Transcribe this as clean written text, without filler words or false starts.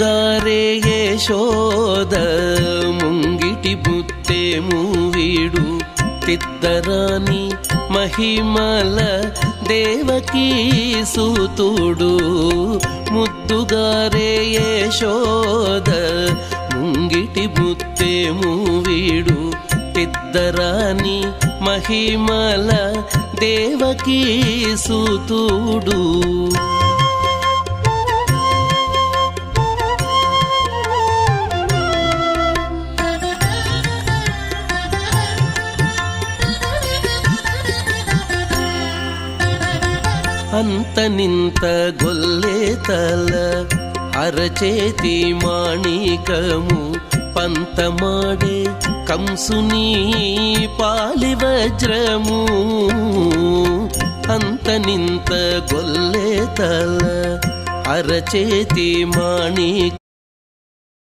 గారే యశోద ముంగిటి బుత్తే మూవీడు తిద్దరాని మహిమల దేవకీ సూతుడు. ముద్దుగారే యశోద ముంగిటి బుత్తే మూవీడు తిద్దరాని మహిమల దేవకీ సూతుడు. అంత నింత గొల్లేతల అరచేతి మాణికము పంతమాడే కంసుని పాలి వజ్రము. అంత నింత గొల్లేతల అరచేతి మాణిక